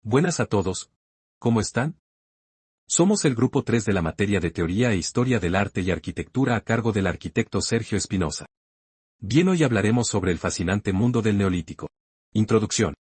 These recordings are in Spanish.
Buenas a todos. ¿Cómo están? Somos el grupo 3 de la materia de Teoría e Historia del Arte y Arquitectura a cargo del arquitecto Sergio Espinosa. Bien, hoy hablaremos sobre el fascinante mundo del Neolítico. Introducción.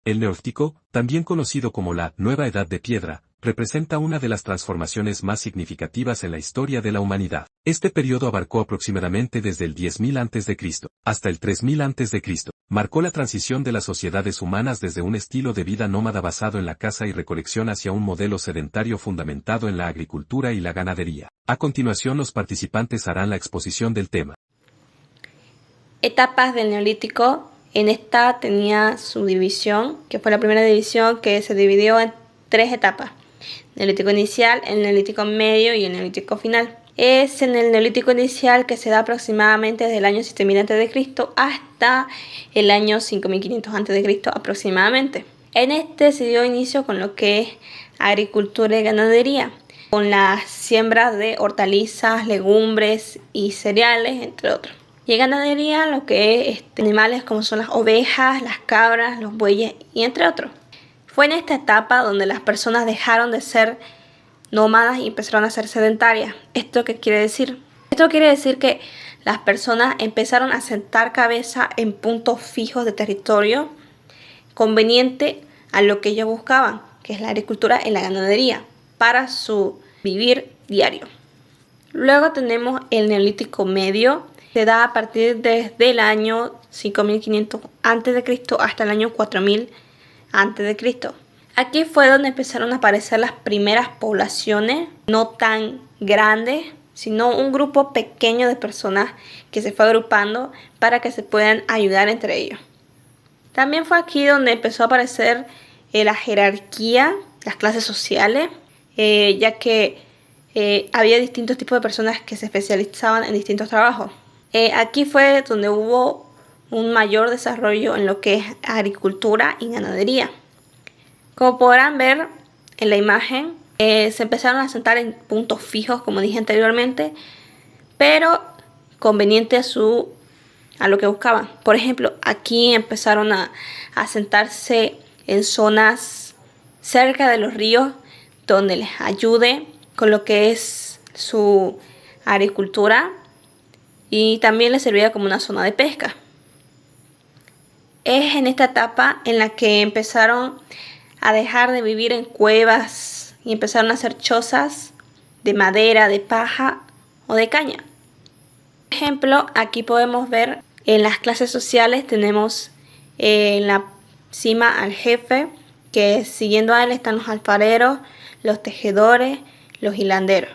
El Neolítico, también conocido como la Nueva Edad de Piedra, representa una de las transformaciones más significativas en la historia de la humanidad. Este periodo abarcó aproximadamente desde el 10.000 a.C. hasta el 3.000 a.C. Marcó la transición de las sociedades humanas desde un estilo de vida nómada basado en la caza y recolección hacia un modelo sedentario fundamentado en la agricultura y la ganadería. A continuación, los participantes harán la exposición del tema. Etapas del Neolítico. En esta tenía su división, que fue la primera división que se dividió en 3 etapas. Neolítico inicial, el Neolítico medio y el Neolítico final. Es en el Neolítico inicial que se da aproximadamente desde el año 7000 a.C. hasta el año 5500 a.C. aproximadamente. En este se dio inicio con lo que es agricultura y ganadería, con la siembra de hortalizas, legumbres y cereales, entre otros. Y en ganadería lo que es animales como son las ovejas, las cabras, los bueyes y entre otros. Fue en esta etapa donde las personas dejaron de ser nómadas y empezaron a ser sedentarias. ¿Esto qué quiere decir? Esto quiere decir que las personas empezaron a sentar cabeza en puntos fijos de territorio conveniente a lo que ellos buscaban, que es la agricultura y la ganadería, para su vivir diario. Luego tenemos el Neolítico medio. Se da a partir desde el año 5500 a.C. hasta el año 4000 a.C. Aquí fue donde empezaron a aparecer las primeras poblaciones, no tan grandes, sino un grupo pequeño de personas que se fue agrupando para que se puedan ayudar entre ellos. También fue aquí donde empezó a aparecer la jerarquía, las clases sociales, ya que había distintos tipos de personas que se especializaban en distintos trabajos. Aquí fue donde hubo un mayor desarrollo en lo que es agricultura y ganadería. Como podrán ver en la imagen, se empezaron a sentar en puntos fijos, como dije anteriormente, pero conveniente a lo que buscaban. Por ejemplo, aquí empezaron a sentarse en zonas cerca de los ríos, donde les ayude con lo que es su agricultura, y también les servía como una zona de pesca. Es en esta etapa en la que empezaron a dejar de vivir en cuevas y empezaron a hacer chozas de madera, de paja o de caña. Por ejemplo, aquí podemos ver en las clases sociales tenemos en la cima al jefe, que siguiendo a él están los alfareros, los tejedores, los hilanderos.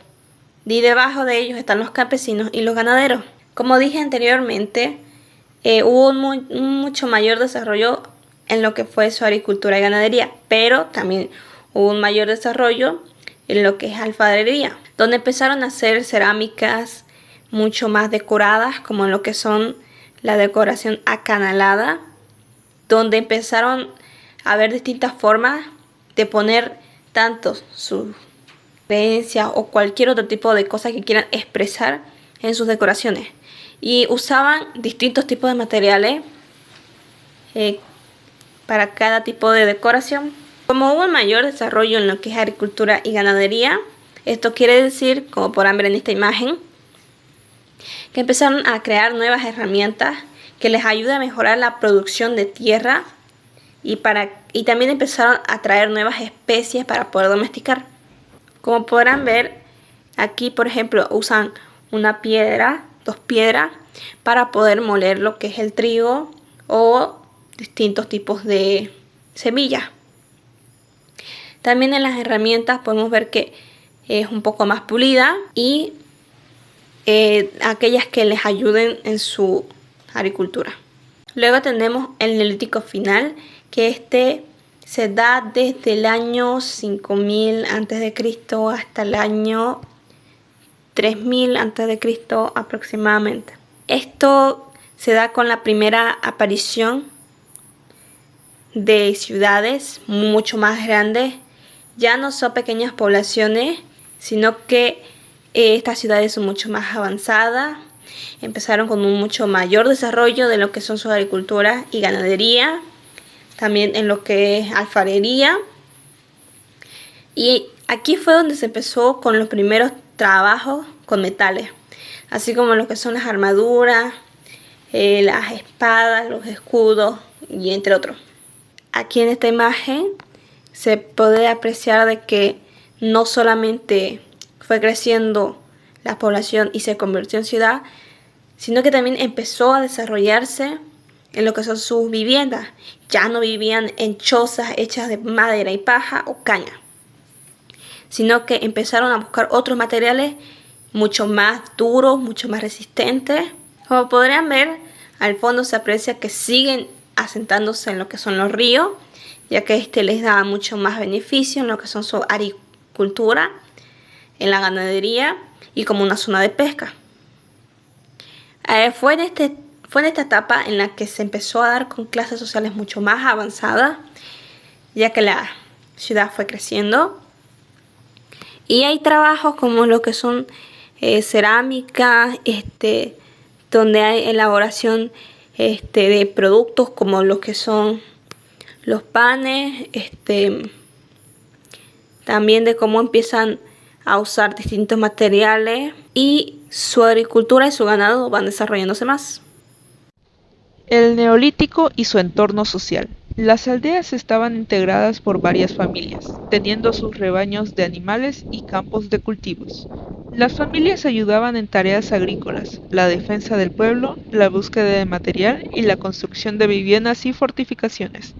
Y debajo de ellos están los campesinos y los ganaderos. Como dije anteriormente, hubo un mucho mayor desarrollo en lo que fue su agricultura y ganadería, pero también hubo un mayor desarrollo en lo que es alfarería, donde empezaron a hacer cerámicas mucho más decoradas, como en lo que son la decoración acanalada, donde empezaron a ver distintas formas de poner tanto su creencia o cualquier otro tipo de cosa que quieran expresar en sus decoraciones. Y usaban distintos tipos de materiales para cada tipo de decoración. Como hubo un mayor desarrollo en lo que es agricultura y ganadería, esto quiere decir, como podrán ver en esta imagen, que empezaron a crear nuevas herramientas que les ayudan a mejorar la producción de tierra y también empezaron a traer nuevas especies para poder domesticar. Como podrán ver, aquí por ejemplo usan una piedra, 2 piedras, para poder moler lo que es el trigo o distintos tipos de semillas. También en las herramientas podemos ver que es un poco más pulida y aquellas que les ayuden en su agricultura. Luego tenemos el Neolítico final, que se da desde el año 5000 a.C. hasta el año 3000 a.C. aproximadamente. Esto se da con la primera aparición de ciudades mucho más grandes. Ya no son pequeñas poblaciones, sino que estas ciudades son mucho más avanzadas. Empezaron con un mucho mayor desarrollo de lo que son su agricultura y ganadería. también en lo que es alfarería. Y aquí fue donde se empezó con los primeros trabajos con metales, así como lo que son las armaduras, las espadas, los escudos y entre otros. Aquí en esta imagen se puede apreciar de que no solamente fue creciendo la población y se convirtió en ciudad, sino que también empezó a desarrollarse en lo que son sus viviendas. Ya no vivían en chozas hechas de madera y paja o caña, sino que empezaron a buscar otros materiales mucho más duros, mucho más resistentes. Como podrán ver, al fondo se aprecia que siguen asentándose en lo que son los ríos, ya que este les da mucho más beneficio en lo que son su agricultura, en la ganadería y como una zona de pesca. Fue en esta etapa en la que se empezó a dar con clases sociales mucho más avanzadas, ya que la ciudad fue creciendo. Y hay trabajos como lo que son cerámica, donde hay elaboración de productos como lo que son los panes, también de cómo empiezan a usar distintos materiales y su agricultura y su ganado van desarrollándose más. El Neolítico y su entorno social. Las aldeas estaban integradas por varias familias, teniendo sus rebaños de animales y campos de cultivos. Las familias ayudaban en tareas agrícolas, la defensa del pueblo, la búsqueda de material y la construcción de viviendas y fortificaciones.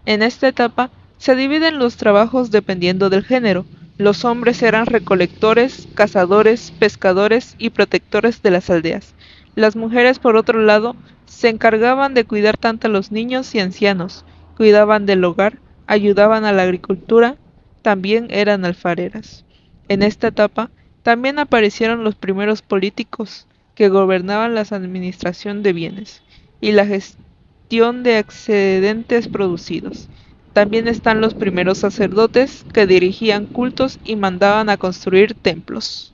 En esta etapa se dividen los trabajos dependiendo del género. Los hombres eran recolectores, cazadores, pescadores y protectores de las aldeas. Las mujeres, por otro lado, se encargaban de cuidar tanto a los niños y ancianos, cuidaban del hogar, ayudaban a la agricultura, también eran alfareras. En esta etapa también aparecieron los primeros políticos que gobernaban la administración de bienes y la gestión de excedentes producidos. También están los primeros sacerdotes que dirigían cultos y mandaban a construir templos.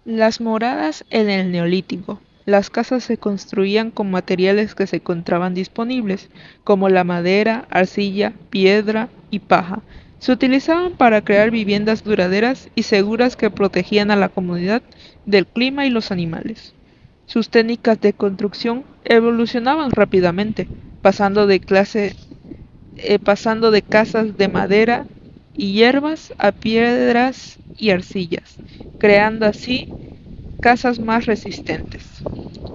Las moradas en el Neolítico. Las casas se construían con materiales que se encontraban disponibles, como la madera, arcilla, piedra y paja. Se utilizaban para crear viviendas duraderas y seguras que protegían a la comunidad del clima y los animales. Sus técnicas de construcción evolucionaban rápidamente, pasando de casas de madera y hierbas a piedras y arcillas, creando así casas más resistentes.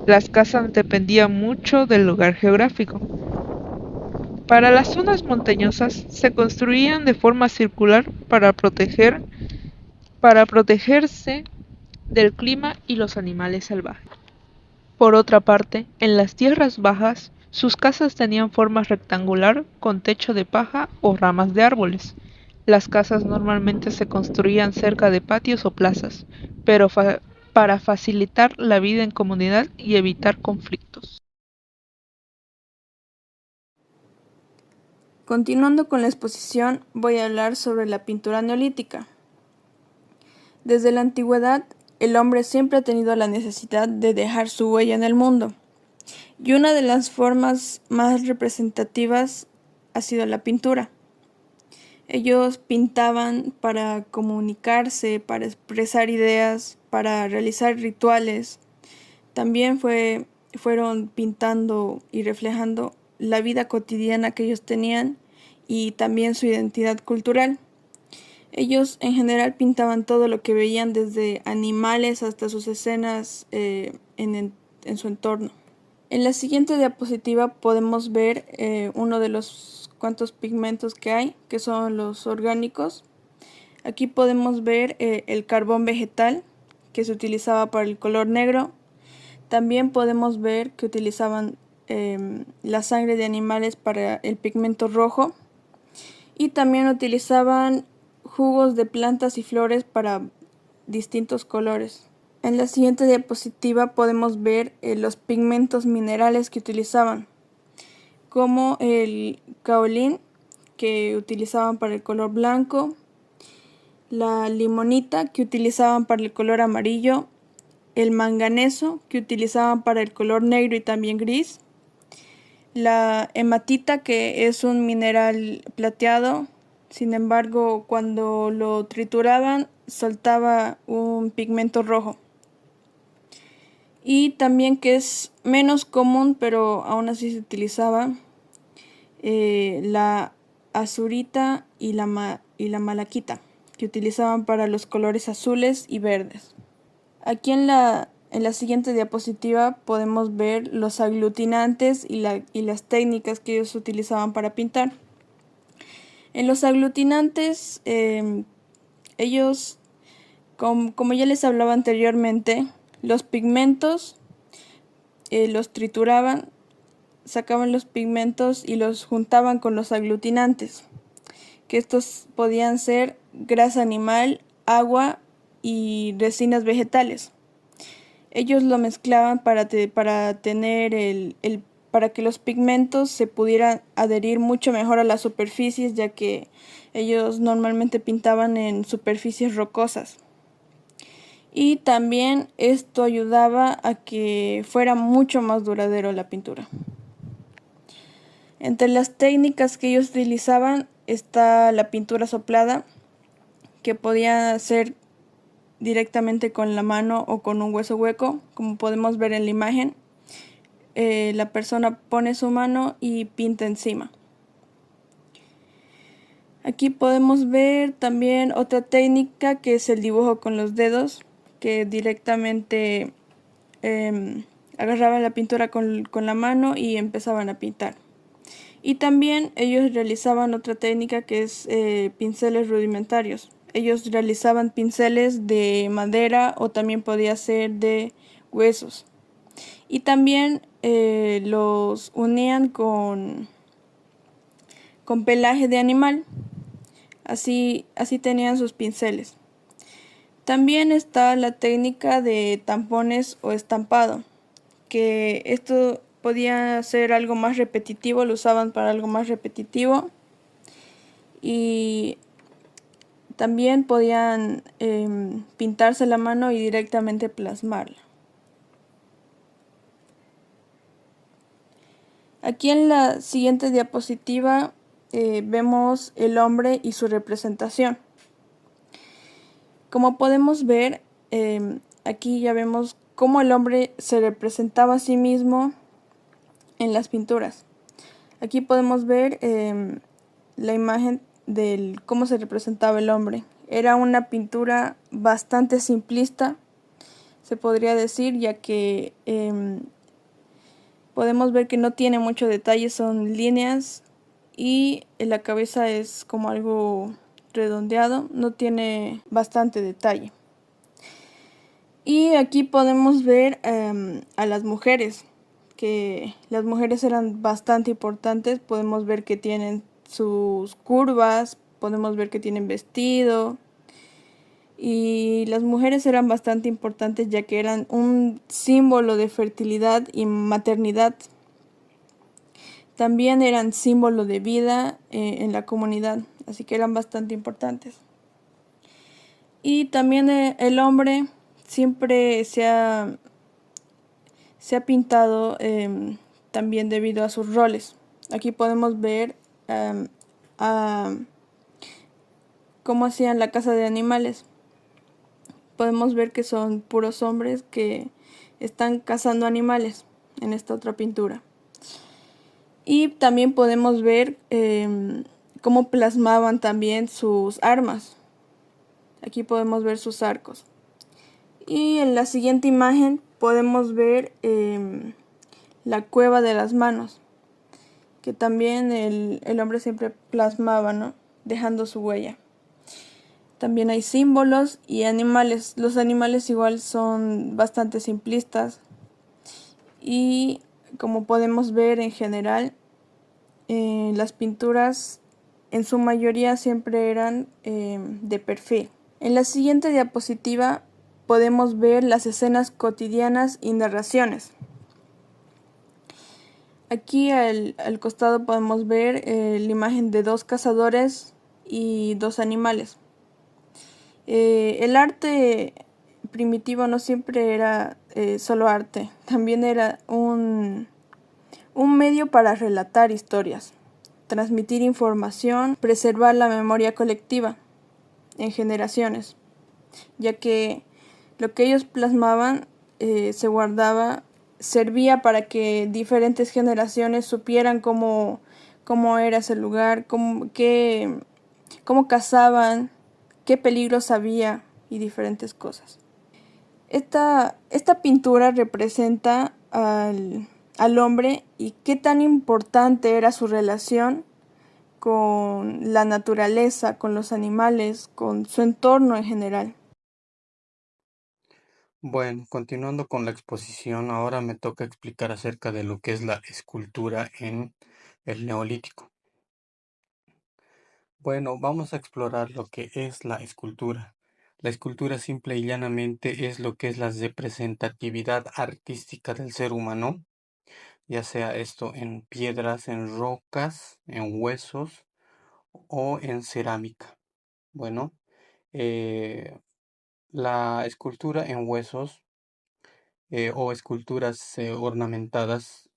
Las casas dependían mucho del lugar geográfico. Para las zonas montañosas se construían de forma circular para protegerse del clima y los animales salvajes. Por otra parte, en las tierras bajas, sus casas tenían forma rectangular con techo de paja o ramas de árboles. Las casas normalmente se construían cerca de patios o plazas, pero para facilitar la vida en comunidad y evitar conflictos. Continuando con la exposición, voy a hablar sobre la pintura neolítica. Desde la antigüedad, el hombre siempre ha tenido la necesidad de dejar su huella en el mundo, y una de las formas más representativas ha sido la pintura. Ellos pintaban para comunicarse, para expresar ideas, para realizar rituales. También fueron pintando y reflejando la vida cotidiana que ellos tenían y también su identidad cultural. Ellos en general pintaban todo lo que veían, desde animales hasta sus escenas en su entorno. En la siguiente diapositiva podemos ver uno de los cuantos pigmentos que hay, que son los orgánicos. Aquí podemos ver el carbón vegetal, que se utilizaba para el color negro. También podemos ver que utilizaban la sangre de animales para el pigmento rojo, y también utilizaban jugos de plantas y flores para distintos colores. En la siguiente diapositiva podemos ver los pigmentos minerales que utilizaban, como el kaolín, que utilizaban para el color blanco, la limonita, que utilizaban para el color amarillo, el manganeso, que utilizaban para el color negro y también gris, la hematita, que es un mineral plateado. Sin embargo, cuando lo trituraban, soltaba un pigmento rojo. Y también, que es menos común, pero aún así se utilizaba, la azurita y la malaquita, que utilizaban para los colores azules y verdes. Aquí en la siguiente diapositiva podemos ver los aglutinantes y las técnicas que ellos utilizaban para pintar. En los aglutinantes, ellos, como ya les hablaba anteriormente, los pigmentos los trituraban, sacaban los pigmentos y los juntaban con los aglutinantes, que estos podían ser grasa animal, agua y resinas vegetales. Ellos lo mezclaban para tener para que los pigmentos se pudieran adherir mucho mejor a las superficies, ya que ellos normalmente pintaban en superficies rocosas. Y también esto ayudaba a que fuera mucho más duradero la pintura. Entre las técnicas que ellos utilizaban está la pintura soplada, que podía hacer directamente con la mano o con un hueso hueco, como podemos ver en la imagen. La persona pone su mano y pinta encima. Aquí podemos ver también otra técnica, que es el dibujo con los dedos, que directamente agarraban la pintura con la mano y empezaban a pintar. Y también ellos realizaban otra técnica, que es pinceles rudimentarios. Ellos realizaban pinceles de madera o también podía ser de huesos. Y también los unían con pelaje de animal. Así tenían sus pinceles. También está la técnica de tampones o estampado, que esto podía ser algo más repetitivo, lo usaban para algo más repetitivo. Y también podían pintarse la mano y directamente plasmarla. Aquí en la siguiente diapositiva vemos el hombre y su representación. Como podemos ver, aquí ya vemos cómo el hombre se representaba a sí mismo en las pinturas. Aquí podemos ver la imagen de cómo se representaba el hombre. Era una pintura bastante simplista, se podría decir, ya que podemos ver que no tiene mucho detalle, son líneas y la cabeza es como algo redondeado, no tiene bastante detalle. Y aquí podemos ver a las mujeres, que las mujeres eran bastante importantes. Podemos ver que tienen sus curvas, podemos ver que tienen vestido, y las mujeres eran bastante importantes, ya que eran un símbolo de fertilidad y maternidad. También eran símbolo de vida en la comunidad, así que eran bastante importantes. Y también el hombre siempre se ha pintado también debido a sus roles. Aquí podemos ver cómo hacían la caza de animales. Podemos ver que son puros hombres que están cazando animales en esta otra pintura. Y también podemos ver cómo plasmaban también sus armas. Aquí podemos ver sus arcos. Y en la siguiente imagen podemos ver la cueva de las manos, que también el hombre siempre plasmaba, ¿no? Dejando su huella. También hay símbolos y animales. Los animales igual son bastante simplistas. Y como podemos ver en general, las pinturas en su mayoría siempre eran de perfil. En la siguiente diapositiva podemos ver las escenas cotidianas y narraciones. Aquí al costado podemos ver la imagen de dos cazadores y dos animales. El arte primitivo no siempre era solo arte, también era un un medio para relatar historias, transmitir información, preservar la memoria colectiva en generaciones, ya que lo que ellos plasmaban se guardaba, servía para que diferentes generaciones supieran cómo era ese lugar, cómo cazaban, qué peligros había y diferentes cosas. Esta pintura representa al hombre y qué tan importante era su relación con la naturaleza, con los animales, con su entorno en general. Bueno, continuando con la exposición, ahora me toca explicar acerca de lo que es la escultura en el Neolítico. Bueno, vamos a explorar lo que es la escultura. La escultura simple y llanamente es lo que es la representatividad artística del ser humano, ya sea esto en piedras, en rocas, en huesos o en cerámica. Bueno, eh, la escultura en huesos o esculturas ornamentadas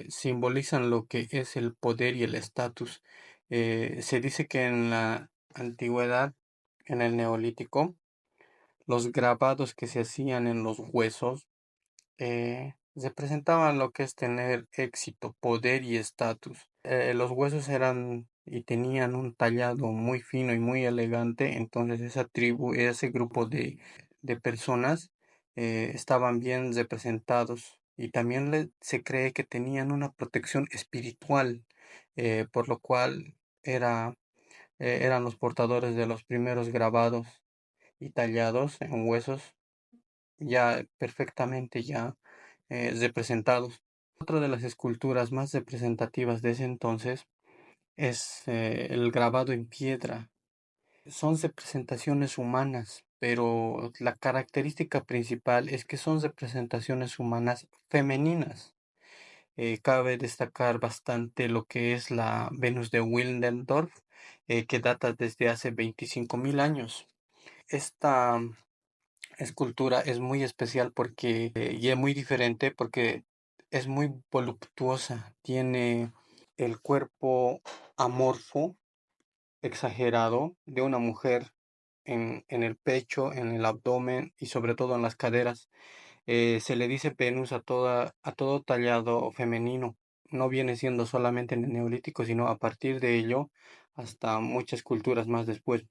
simbolizan lo que es el poder y el estatus. Se dice que en la antigüedad, en el Neolítico, los grabados que se hacían en los huesos representaban lo que es tener éxito, poder y estatus. Los huesos eran y tenían un tallado muy fino y muy elegante, entonces esa tribu, ese grupo de personas estaban bien representados y también se cree que tenían una protección espiritual, por lo cual eran los portadores de los primeros grabados y tallados en huesos ya perfectamente ya representados. Otra de las esculturas más representativas de ese entonces es el grabado en piedra. Son representaciones humanas, pero la característica principal es que son representaciones humanas femeninas. Cabe destacar bastante lo que es la Venus de Willendorf, que data desde hace 25.000 años. Esta escultura es muy especial porque, y es muy diferente porque es muy voluptuosa. Tiene el cuerpo amorfo, exagerado, de una mujer en el pecho, en el abdomen y sobre todo en las caderas. Se le dice Venus a todo tallado femenino. No viene siendo solamente en el Neolítico, sino a partir de ello hasta muchas culturas más después.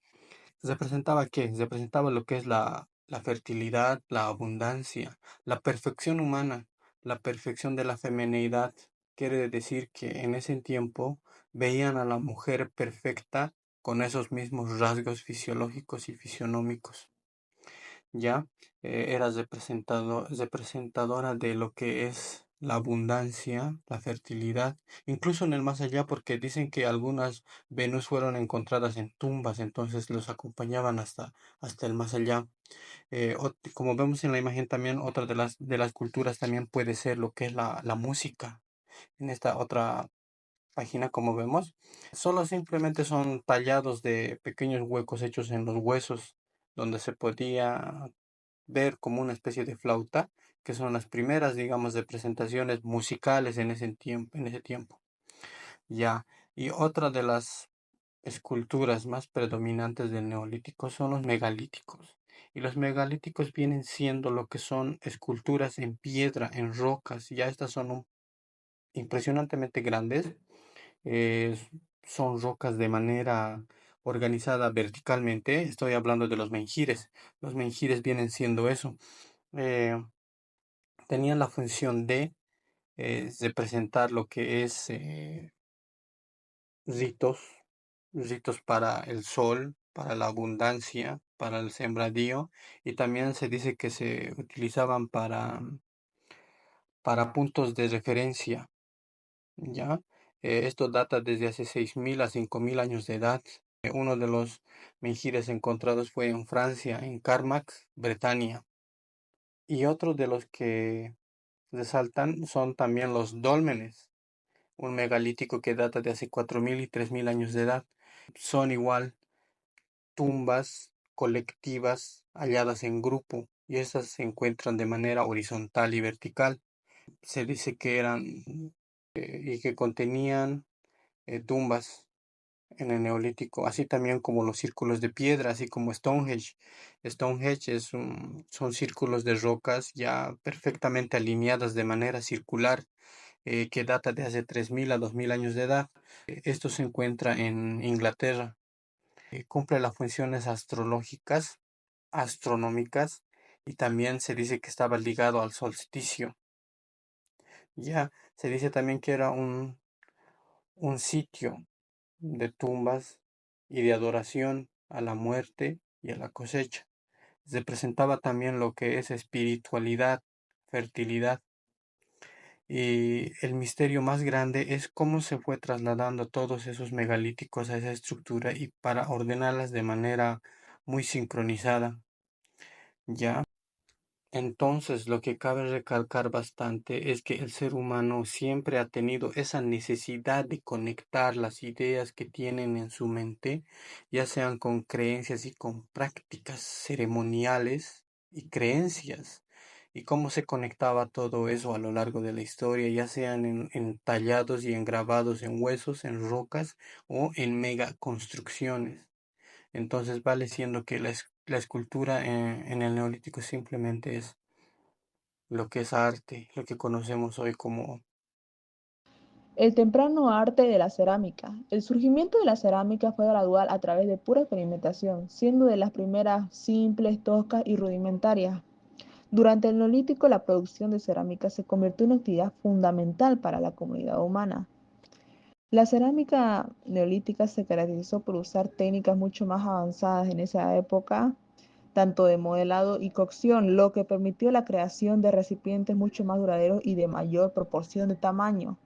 ¿Representaba qué? Representaba lo que es la fertilidad, la abundancia, la perfección humana, la perfección de la femineidad. Quiere decir que en ese tiempo veían a la mujer perfecta con esos mismos rasgos fisiológicos y fisionómicos. Ya era representadora de lo que es la abundancia, la fertilidad, incluso en el más allá, porque dicen que algunas Venus fueron encontradas en tumbas, entonces los acompañaban hasta el más allá. Como vemos en la imagen también, otra de las culturas también puede ser lo que es la música. En esta otra página, como vemos, solo simplemente son tallados de pequeños huecos hechos en los huesos, donde se podía ver como una especie de flauta, que son las primeras, digamos, de presentaciones musicales en ese tiempo. Ya, y otra de las esculturas más predominantes del Neolítico son los megalíticos. Y los megalíticos vienen siendo lo que son esculturas en piedra, en rocas. Ya estas son impresionantemente grandes. eh, Son rocas de manera organizada verticalmente. Estoy hablando de los menhires. Los menhires vienen siendo eso. Eh, Tenían la función de representar lo que es ritos, ritos para el sol, para la abundancia, para el sembradío, y también se dice que se utilizaban para puntos de referencia, ¿ya? Esto data desde hace 6.000 a 5.000 años de edad. Uno de los menhires encontrados fue en Francia, en Carmack, Bretaña, y otro de los que resaltan son también los dólmenes, un megalítico que data de hace 4.000 y 3.000 años de edad. Son igual tumbas colectivas halladas en grupo y estas se encuentran de manera horizontal y vertical. Se dice que eran y que contenían tumbas en el Neolítico, así también como los círculos de piedra, así como Stonehenge. Stonehenge son círculos de rocas ya perfectamente alineadas de manera circular, que data de hace 3000 a 2000 años de edad. Esto se encuentra en Inglaterra. Cumple las funciones astrológicas, astronómicas, y también se dice que estaba ligado al solsticio. Ya se dice también que era un sitio de tumbas y de adoración a la muerte y a la cosecha. Representaba también lo que es espiritualidad, fertilidad. Y el misterio más grande es cómo se fue trasladando todos esos megalíticos a esa estructura y para ordenarlas de manera muy sincronizada. ¿Ya? Entonces, lo que cabe recalcar bastante es que el ser humano siempre ha tenido esa necesidad de conectar las ideas que tienen en su mente, ya sean con creencias y con prácticas ceremoniales y creencias, y cómo se conectaba todo eso a lo largo de la historia, ya sean en tallados y engravados en huesos, en rocas o en mega construcciones. Entonces vale siendo que la escultura en el Neolítico simplemente es lo que es arte, lo que conocemos hoy como... El temprano arte de la cerámica. El surgimiento de la cerámica fue gradual a través de pura experimentación, siendo de las primeras simples, toscas y rudimentarias. Durante el Neolítico, la producción de cerámica se convirtió en una actividad fundamental para la comunidad humana. La cerámica neolítica se caracterizó por usar técnicas mucho más avanzadas en esa época, tanto de modelado y cocción, lo que permitió la creación de recipientes mucho más duraderos y de mayor proporción de tamaño.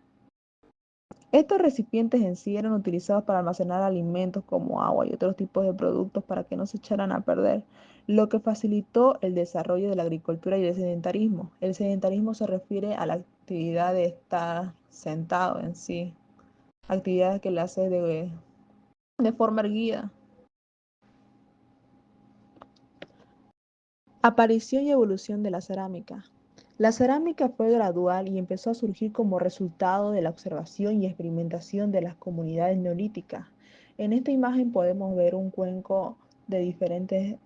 Estos recipientes en sí eran utilizados para almacenar alimentos como agua y otros tipos de productos para que no se echaran a perder, lo que facilitó el desarrollo de la agricultura y el sedentarismo. El sedentarismo se refiere a la actividad de estar sentado en sí, actividades que le hace de forma erguida. Aparición y evolución de la cerámica. La cerámica fue gradual y empezó a surgir como resultado de la observación y experimentación de las comunidades neolíticas. En esta imagen podemos ver un cuenco de diferentes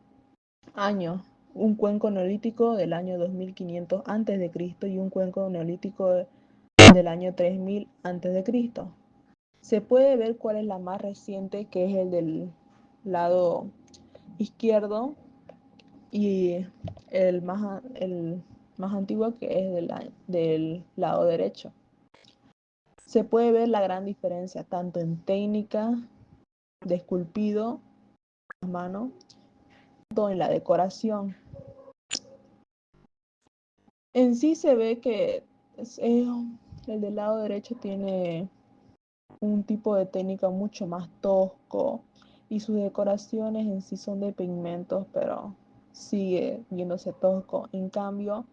años, un cuenco neolítico del año 2500 a.C. y un cuenco neolítico del año 3000 a.C. Se puede ver cuál es la más reciente, que es el del lado izquierdo, y el más antiguo, que es del lado derecho. Se puede ver la gran diferencia tanto en técnica de esculpido a mano, tanto en la decoración. En sí se ve que el del lado derecho tiene un tipo de técnica mucho más tosco y sus decoraciones en sí son de pigmentos, pero sigue viéndose tosco. En cambio,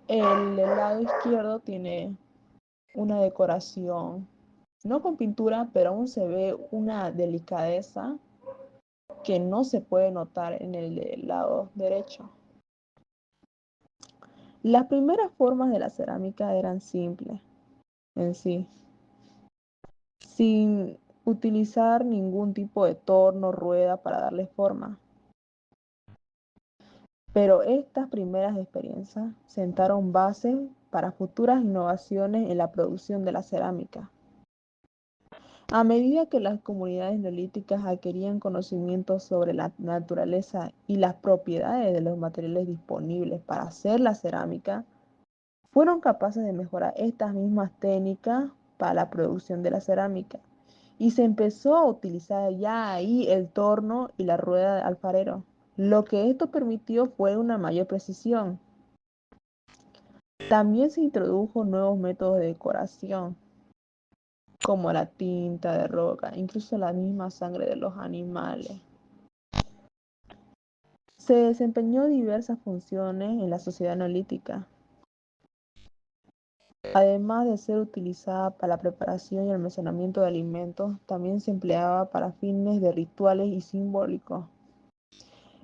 el del lado izquierdo tiene una decoración, no con pintura, pero aún se ve una delicadeza que no se puede notar en el del lado derecho. Las primeras formas de la cerámica eran simples en sí, sin utilizar ningún tipo de torno, rueda para darle forma. Pero estas primeras experiencias sentaron bases para futuras innovaciones en la producción de la cerámica. A medida que las comunidades neolíticas adquirían conocimientos sobre la naturaleza y las propiedades de los materiales disponibles para hacer la cerámica, fueron capaces de mejorar estas mismas técnicas para la producción de la cerámica. Y se empezó a utilizar ya ahí el torno y la rueda de alfarero. Lo que esto permitió fue una mayor precisión. También se introdujo nuevos métodos de decoración, como la tinta de roca, incluso la misma sangre de los animales. Se desempeñó diversas funciones en la sociedad neolítica, además de ser utilizada para la preparación y almacenamiento de alimentos, también se empleaba para fines de rituales y simbólicos.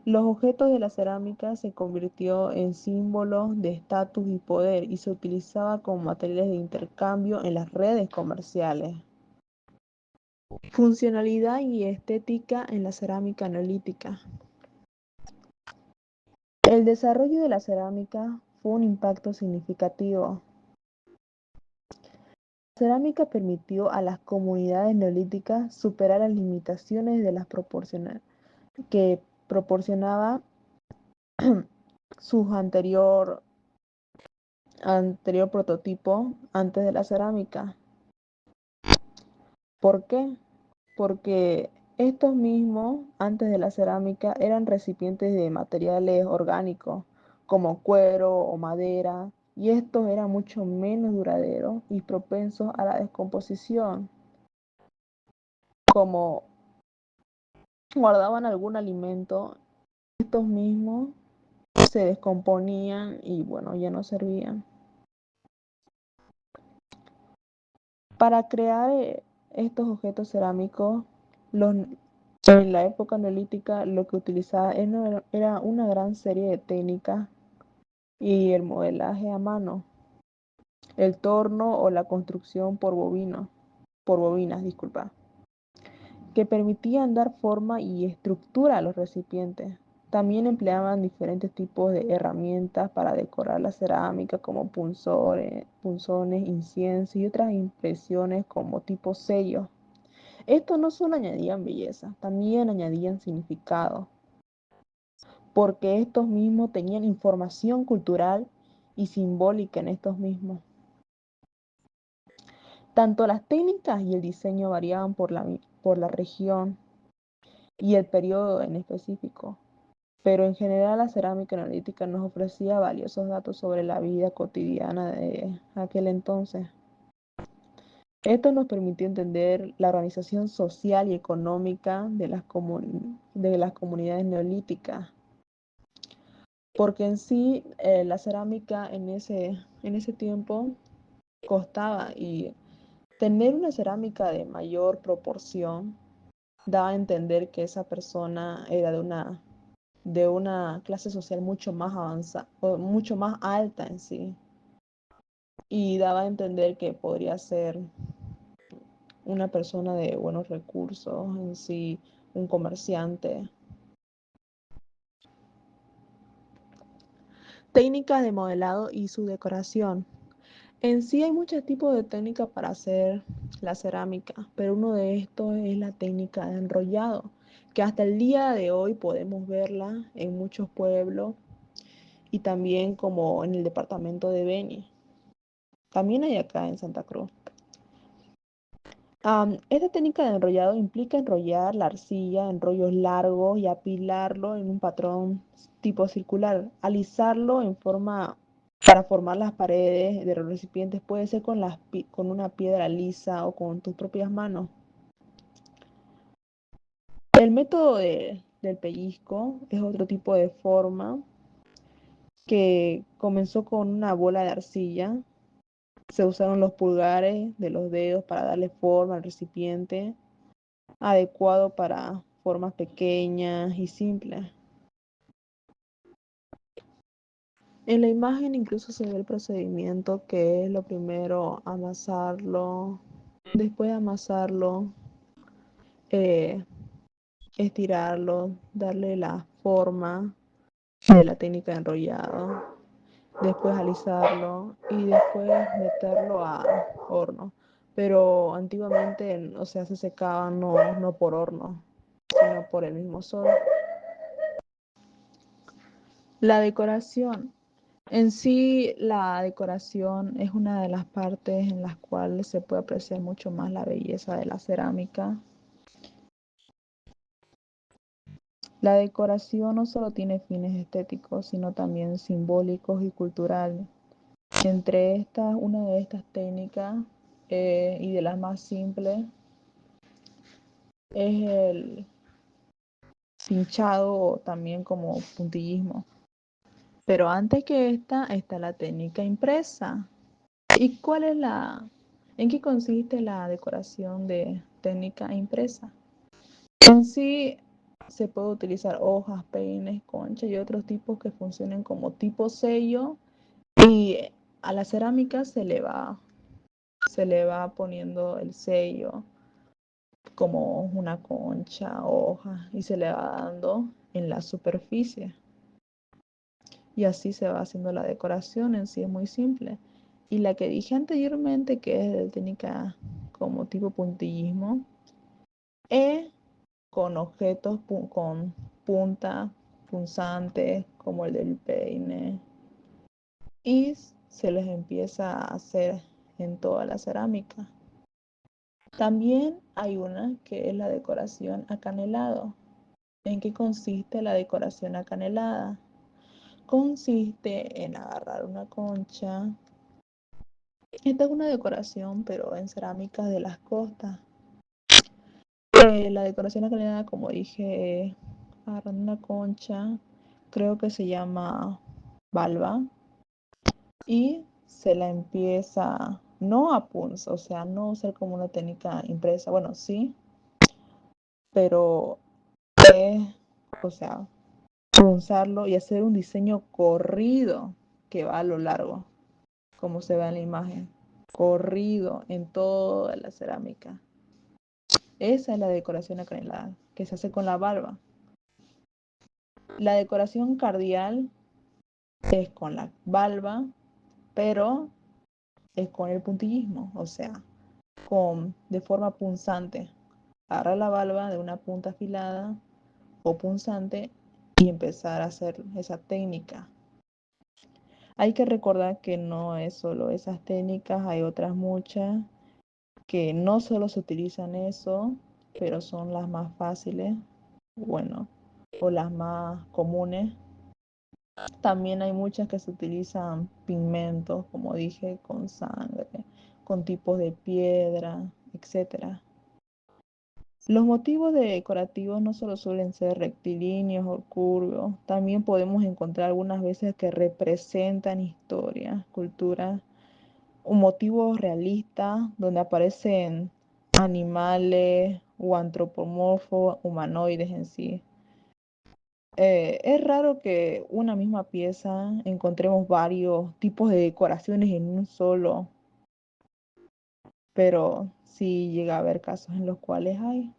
Los objetos de la cerámica se convirtió en símbolos de estatus y poder y se utilizaba como materiales de intercambio en las redes comerciales. Funcionalidad y estética en la cerámica neolítica. El desarrollo de la cerámica fue un impacto significativo. La cerámica permitió a las comunidades neolíticas superar las limitaciones de las que proporcionaba su anterior prototipo antes de la cerámica. ¿Por qué? Porque estos mismos, antes de la cerámica, eran recipientes de materiales orgánicos, como cuero o madera, y estos eran mucho menos duraderos y propensos a la descomposición. Como guardaban algún alimento, estos mismos se descomponían y bueno, ya no servían. Para crear estos objetos cerámicos, en la época neolítica lo que utilizaba era una gran serie de técnicas y el modelaje a mano, el torno o la construcción por bobinas, disculpa, que permitían dar forma y estructura a los recipientes. También empleaban diferentes tipos de herramientas para decorar la cerámica como punzones, incienso y otras impresiones como tipo sellos. Estos no solo añadían belleza, también añadían significado, porque estos mismos tenían información cultural y simbólica en estos mismos. Tanto las técnicas y el diseño variaban por la región y el periodo en específico, pero en general la cerámica neolítica nos ofrecía valiosos datos sobre la vida cotidiana de aquel entonces. Esto nos permitió entender la organización social y económica de las comunidades neolíticas, porque en sí la cerámica en ese tiempo costaba y tener una cerámica de mayor proporción daba a entender que esa persona era de una clase social mucho más avanzada, o mucho más alta en sí, y daba a entender que podría ser una persona de buenos recursos en sí, un comerciante. Técnicas de modelado y su decoración. En sí hay muchos tipos de técnicas para hacer la cerámica, pero uno de estos es la técnica de enrollado, que hasta el día de hoy podemos verla en muchos pueblos y también como en el departamento de Beni. También hay acá en Santa Cruz. Esta técnica de enrollado implica enrollar la arcilla en rollos largos y apilarlo en un patrón tipo circular. Alisarlo para formar las paredes de los recipientes puede ser con una piedra lisa o con tus propias manos. El método del pellizco es otro tipo de forma que comenzó con una bola de arcilla. Se usaron los pulgares de los dedos para darle forma al recipiente, adecuado para formas pequeñas y simples. En la imagen incluso se ve el procedimiento, que es lo primero amasarlo, después de amasarlo, estirarlo, darle la forma de la técnica de enrollado, después alisarlo y después meterlo a horno. Pero antiguamente, o sea, se secaba no por horno, sino por el mismo sol. La decoración. En sí, la decoración es una de las partes en las cuales se puede apreciar mucho más la belleza de la cerámica. La decoración no solo tiene fines estéticos, sino también simbólicos y culturales. Entre estas, una de estas técnicas y de las más simples es el pinchado o también como puntillismo. Pero antes que esta está la técnica impresa. ¿Y en qué consiste la decoración de técnica impresa? En sí, Se puede utilizar hojas, peines, conchas y otros tipos que funcionen como tipo sello, y a la cerámica se le va poniendo el sello como una concha, hoja, y se le va dando en la superficie. Y así se va haciendo la decoración. En sí es muy simple. Y la que dije anteriormente, que es de técnica como tipo puntillismo, es con objetos con punta, punzantes, como el del peine, y se les empieza a hacer en toda la cerámica. También hay una que es la decoración acanelado. ¿En qué consiste la decoración acanelada? Consiste en agarrar una concha. Esta es una decoración, pero en cerámica de las costas. La decoración acanelada, como dije, agarrando una concha, creo que se llama valva, y se la empieza, no a punza, o sea, no usar como una técnica impresa, bueno, sí, pero es, o sea, punzarlo y hacer un diseño corrido que va a lo largo, como se ve en la imagen, corrido en toda la cerámica. Esa es la decoración acanelada, que se hace con la barba. La decoración cardial es con la valva, pero es con el puntillismo, o sea, de forma punzante. Agarrar la valva de una punta afilada o punzante y empezar a hacer esa técnica. Hay que recordar que no es solo esas técnicas, hay otras muchas que no solo se utilizan eso, pero son las más fáciles, bueno, o las más comunes. También hay muchas que se utilizan pigmentos, como dije, con sangre, con tipos de piedra, etcétera. Los motivos decorativos no solo suelen ser rectilíneos o curvos, también podemos encontrar algunas veces que representan historia, cultura, o motivos realistas donde aparecen animales o antropomorfos humanoides en sí. Es raro que una misma pieza encontremos varios tipos de decoraciones en un solo, pero sí llega a haber casos en los cuales hay.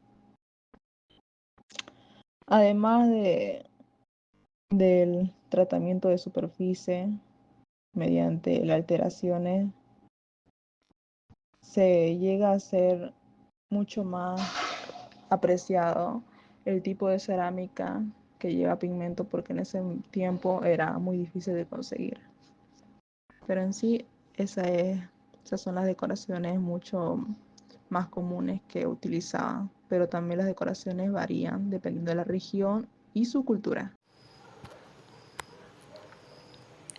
Además del tratamiento de superficie mediante las alteraciones, se llega a ser mucho más apreciado el tipo de cerámica que lleva pigmento, porque en ese tiempo era muy difícil de conseguir. Pero en sí, esas son las decoraciones mucho más comunes que utilizaban, pero también las decoraciones varían dependiendo de la región y su cultura.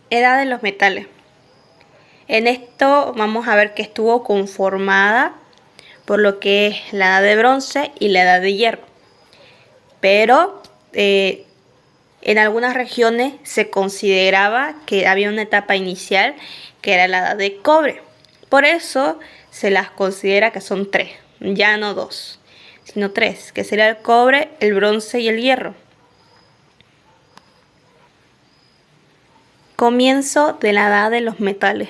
Edad de los metales. En esto vamos a ver que estuvo conformada por lo que es la edad de bronce y la edad de hierro. Pero en algunas regiones se consideraba que había una etapa inicial que era la edad de cobre. Por eso se las considera que son tres, ya no dos, sino tres, que sería el cobre, el bronce y el hierro. Comienzo de la edad de los metales.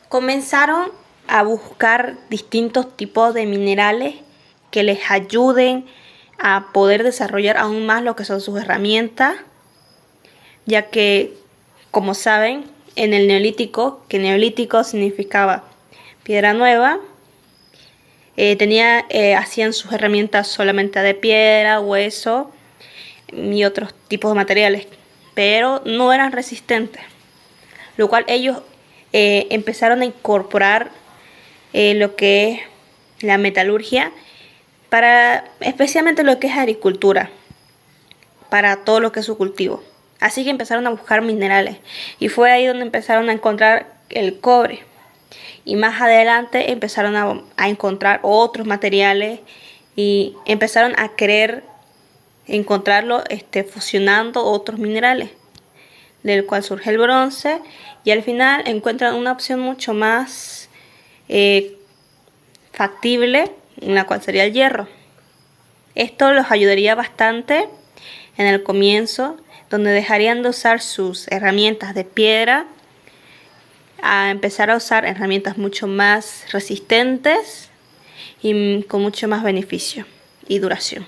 Comenzaron a buscar distintos tipos de minerales que les ayuden a poder desarrollar aún más lo que son sus herramientas, ya que, como saben, en el neolítico, que neolítico significaba piedra nueva, hacían sus herramientas solamente de piedra, hueso y otros tipos de materiales, pero no eran resistentes, lo cual ellos empezaron a incorporar lo que es la metalurgia para especialmente lo que es agricultura, para todo lo que es su cultivo. Así que empezaron a buscar minerales y fue ahí donde empezaron a encontrar el cobre. Y más adelante empezaron a encontrar otros materiales y empezaron a querer encontrarlo fusionando otros minerales, del cual surge el bronce, y al final encuentran una opción mucho más factible, en la cual sería el hierro. Esto los ayudaría bastante en el comienzo, donde dejarían de usar sus herramientas de piedra a empezar a usar herramientas mucho más resistentes y con mucho más beneficio y duración.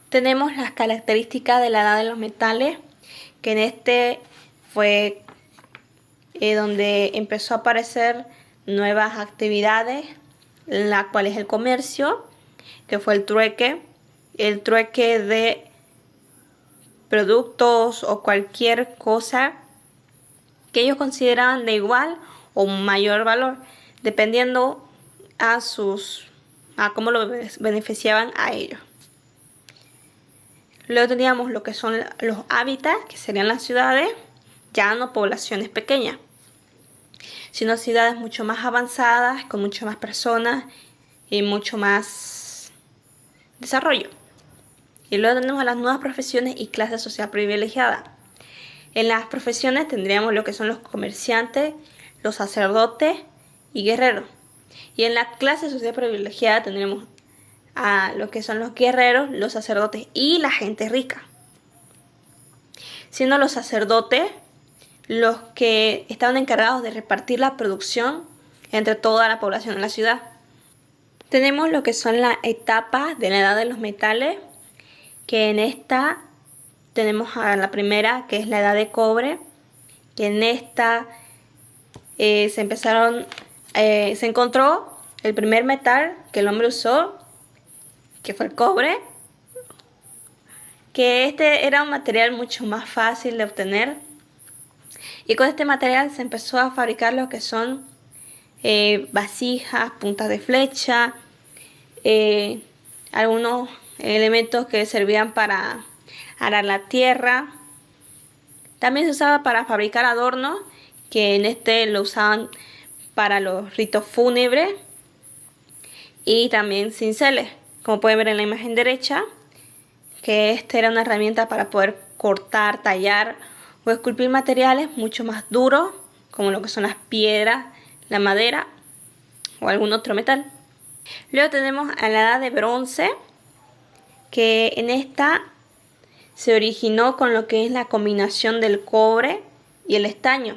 Tenemos las características de la edad de los metales, que en este fue donde empezó a aparecer nuevas actividades, la cual es el comercio, que fue el trueque de productos o cualquier cosa que ellos consideraban de igual o mayor valor, dependiendo a cómo lo beneficiaban a ellos. Luego teníamos lo que son los hábitats, que serían las ciudades, ya no poblaciones pequeñas, sino ciudades mucho más avanzadas, con mucho más personas y mucho más desarrollo. Y luego tenemos las nuevas profesiones y clases social privilegiadas. En las profesiones tendríamos lo que son los comerciantes, los sacerdotes y guerreros. Y en la clase social privilegiada tendremos a lo que son los guerreros, los sacerdotes y la gente rica. Siendo los sacerdotes los que estaban encargados de repartir la producción entre toda la población de la ciudad. Tenemos lo que son las etapas de la edad de los metales, que en esta tenemos a la primera, que es la edad de cobre, que en esta se encontró el primer metal que el hombre usó, que fue el cobre, que este era un material mucho más fácil de obtener, y con este material se empezó a fabricar lo que son vasijas, puntas de flecha, algunos elementos que servían para arar la tierra. También se usaba para fabricar adornos, que en este lo usaban para los ritos fúnebres, y también cinceles, como pueden ver en la imagen derecha, que esta era una herramienta para poder cortar, tallar o esculpir materiales mucho más duros, como lo que son las piedras, la madera o algún otro metal. Luego tenemos a la edad de bronce, que en esta se originó con lo que es la combinación del cobre y el estaño.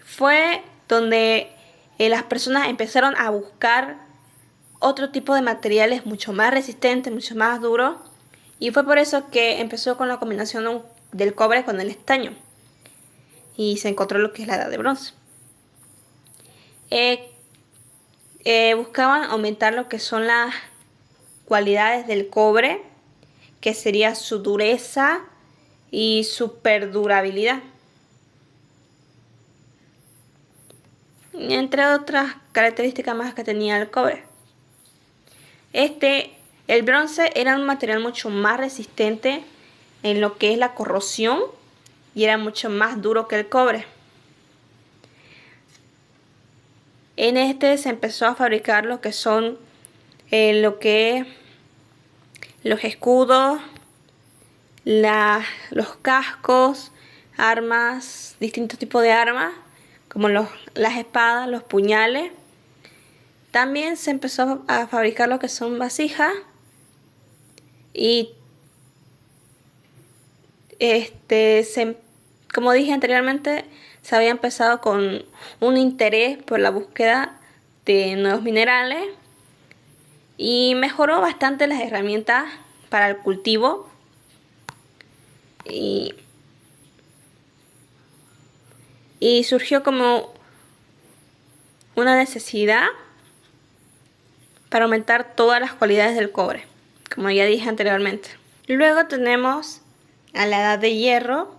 Fue donde las personas empezaron a buscar otro tipo de materiales mucho más resistentes, mucho más duros, y fue por eso que empezó con la combinación del cobre con el estaño y se encontró lo que es la edad de bronce. Buscaban aumentar lo que son las cualidades del cobre, que sería su dureza y su perdurabilidad, entre otras características más que tenía el cobre. El bronce era un material mucho más resistente en lo que es la corrosión y era mucho más duro que el cobre. En este se empezó a fabricar lo que son los escudos, los cascos, armas, distintos tipos de armas, como las espadas, los puñales. También se empezó a fabricar lo que son vasijas y como dije anteriormente, se había empezado con un interés por la búsqueda de nuevos minerales y mejoró bastante las herramientas para el cultivo y surgió como una necesidad para aumentar todas las cualidades del cobre, como ya dije anteriormente. Luego tenemos a la edad de hierro,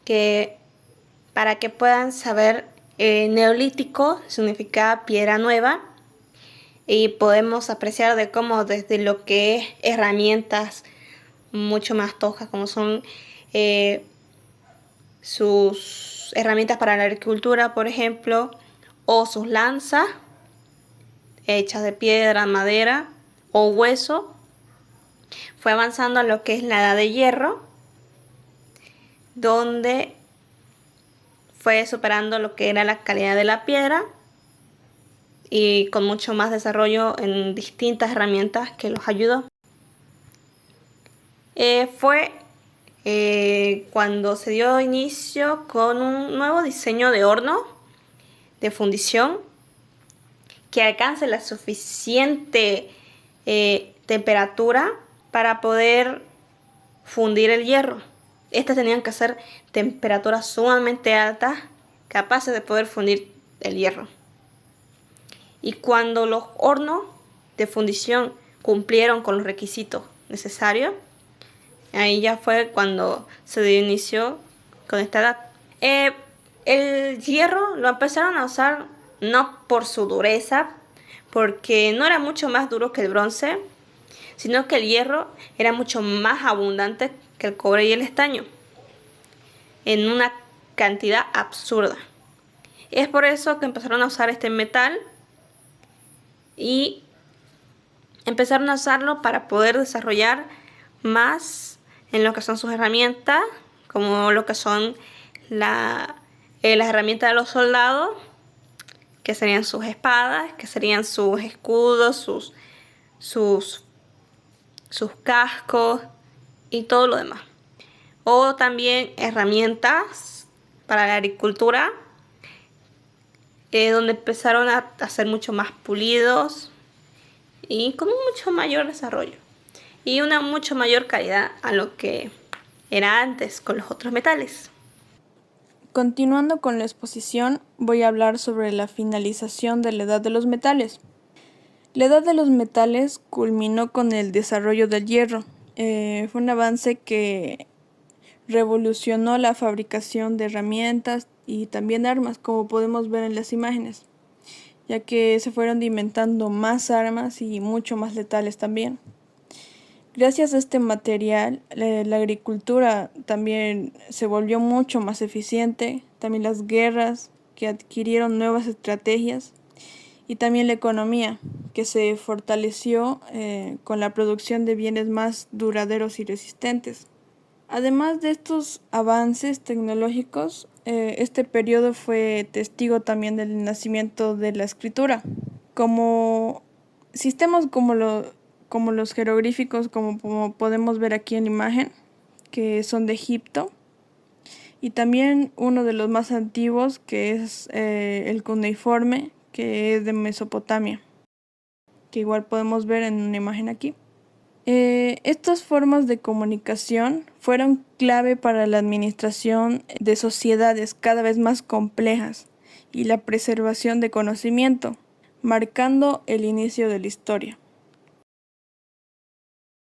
que para que puedan saber, neolítico significa piedra nueva, y podemos apreciar de cómo desde lo que es herramientas mucho más toscas, como son sus herramientas para la agricultura, por ejemplo, o sus lanzas hechas de piedra, madera o hueso, fue avanzando a lo que es la edad de hierro, donde fue superando lo que era la calidad de la piedra y con mucho más desarrollo en distintas herramientas que los ayudó. Fue cuando se dio inicio con un nuevo diseño de horno de fundición que alcance la suficiente temperatura para poder fundir el hierro. Estas tenían que ser temperaturas sumamente altas, capaces de poder fundir el hierro. Y cuando los hornos de fundición cumplieron con los requisitos necesarios, ahí ya fue cuando se dio inicio con esta edad. El hierro lo empezaron a usar no por su dureza, porque no era mucho más duro que el bronce, sino que el hierro era mucho más abundante que el cobre y el estaño, en una cantidad absurda. Es por eso que empezaron a usar este metal y empezaron a usarlo para poder desarrollar más en lo que son sus herramientas, como lo que son las herramientas de los soldados, que serían sus espadas, que serían sus escudos, sus cascos y todo lo demás. O también herramientas para la agricultura, donde empezaron a ser mucho más pulidos y con un mucho mayor desarrollo y una mucho mayor calidad a lo que era antes con los otros metales. Continuando con la exposición, voy a hablar sobre la finalización de la Edad de los Metales. La Edad de los Metales culminó con el desarrollo del hierro. Fue un avance que revolucionó la fabricación de herramientas y también armas, como podemos ver en las imágenes, ya que se fueron inventando más armas y mucho más letales también. Gracias a este material, la agricultura también se volvió mucho más eficiente, también las guerras que adquirieron nuevas estrategias y también la economía que se fortaleció con la producción de bienes más duraderos y resistentes. Además de estos avances tecnológicos, este periodo fue testigo también del nacimiento de la escritura, como sistemas como los jeroglíficos, como podemos ver aquí en la imagen, que son de Egipto, y también uno de los más antiguos, que es el cuneiforme, que es de Mesopotamia, que igual podemos ver en una imagen aquí. Estas formas de comunicación fueron clave para la administración de sociedades cada vez más complejas y la preservación de conocimiento, marcando el inicio de la historia.